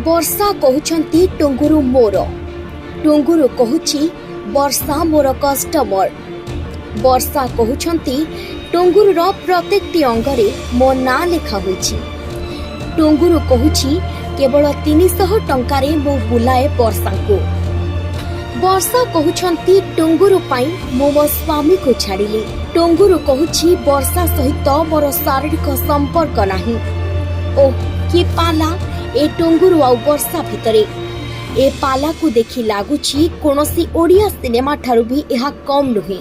ବର୍ଷା କହୁଛନ୍ତି ଟୁଙ୍ଗୁରୁ ମୋର, ଟୁଙ୍ଗୁରୁ କହୁଛି ବର୍ଷା ମୋର କଷ୍ଟମର। ବର୍ଷା କହୁଛନ୍ତି ଟୁଙ୍ଗୁରୁର ପ୍ରତ୍ୟେକଟି ଅଙ୍ଗରେ ମୋ ନାଁ ଲେଖା ହୋଇଛି। ଟୁଙ୍ଗୁରୁ କହୁଛି କେବଳ 300 ଟଙ୍କାରେ ମୁଁ ବୁଲାଏ ବର୍ଷାଙ୍କୁ। ବର୍ଷା କହୁଛନ୍ତି ଟୁଙ୍ଗୁରୁ ପାଇଁ ମୁଁ ମୋ ସ୍ୱାମୀକୁ ଛାଡ଼ିଲି। ଟୁଙ୍ଗୁରୁ କହୁଛି ବର୍ଷା ସହିତ ମୋର ଶାରୀରିକ ସମ୍ପର୍କ ନାହିଁ। ଓଃ କି ପାଲା ଏ ଟୁଙ୍ଗୁରୁ ଆଉ ବର୍ଷା ଭିତରେ। ଏ ପାଲାକୁ ଦେଖି ଲାଗୁଛି କୌଣସି ଓଡ଼ିଆ ସିନେମା ଠାରୁ ବି ଏହା କମ୍ ନୁହେଁ।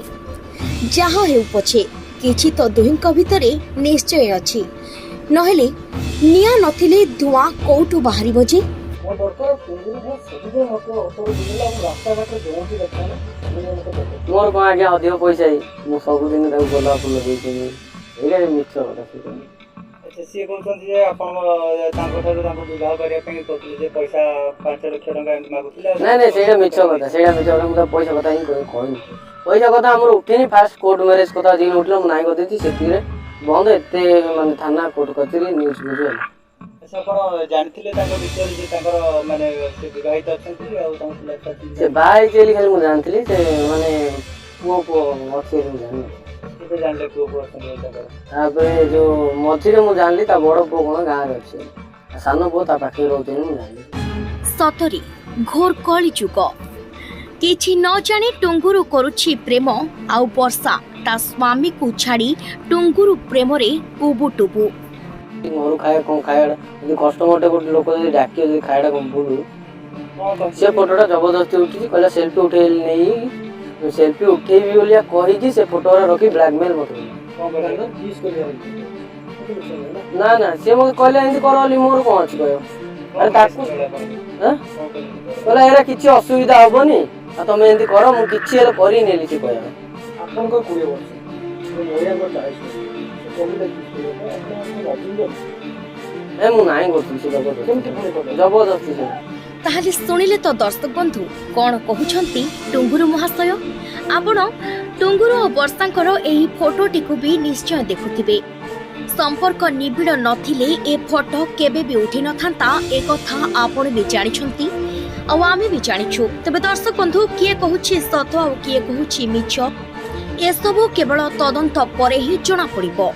ଯାହା ହେଉ ପଛେ କିଛି ତ ଦୁହିଁଙ୍କ ଭିତରେ ନିଶ୍ଚୟ ଅଛି, ନହେଲେ ନିଆଁ ନଥିଲେ ଧୂଆଁ କୋଉଠୁ ବାହାରିବ ଯେ? मोर कौन आज्ञा अधिक पैसा मुझे सबुदिन गोलाप फुल देती मिछ कथा अच्छा सी कहते जे आपण विवाह करने पैसा 5 लाख टका मागुले नहीं से मिछ कथा से मुझे पैसा कथा ही कहनी पैसा कथा आम उठेनी फास्ट कोर्ट मैरेज कथा जी उठला मुझे नाई करदे से बंद एत माने थाना कोर्ट कचेरी न्यूज बुझे अच्छा आपण जानथिले तांको विषय जे तांकर माने से विवाहित अछंती आ तांको पिला से भाई चली खाली मुझे जानथिली से माने पुओ अच्छे जानी केबे जानले पुओ अछंती तांकर तापरे जो मझिरे मु जानली ता बड़ पुओ कोन गाँ रे अछि सानो पुओ ता पाखे रहउते मु जानली। सतरी घोर कଳି जुग। କିଛି ନ ଜାଣି ଟୁଙ୍ଗୁରୁ କରୁଛି ପ୍ରେମ, ଆଉ ବର୍ଷା ତା ସ୍ୱାମୀକୁ ଛାଡ଼ି ଟୁଙ୍ଗୁରୁ ପ୍ରେମରେ ଟୁବୁ। घर खाए कौन खाए कस्टमर गोटे लोक डाक खाएटा कौन भूल से फोटोटा जबरदस्ती उठी कहला सेल्फी उठे नहीं सेल्फी उठेबी बोलिया कही से फोटोरा रखी ब्लैकमेल मत ना ना से मत कहले एंती करली मोर कौन अछि कयो अरे ताकू कहला एरा किछि असुविधा होबनी आ तमे एंती करो मु किछि एला करी नेली से कहया आपन को 20 वर्ष मोरिया को 40 ए मु नाई करथि से जबरदस्ती से ताहले शुणिले तो दर्शक बंधु कौन कहउछंती टुंगुरु महाशय। आपण टुंगुरु और वर्षांकर एही फोटोटी को भी निश्चय देखुथिबे। संपर्क निबिड़ नथिले ए फोटो केबे भी उठी न थांता ए कथा आपण भी जानिछंती आ आमे भी जानिछु। तबे दर्शक बंधु किए कहउछि सत आ किए कहउछि मिछ ए सब केवल तदंत परे ही जणा पड़िबो।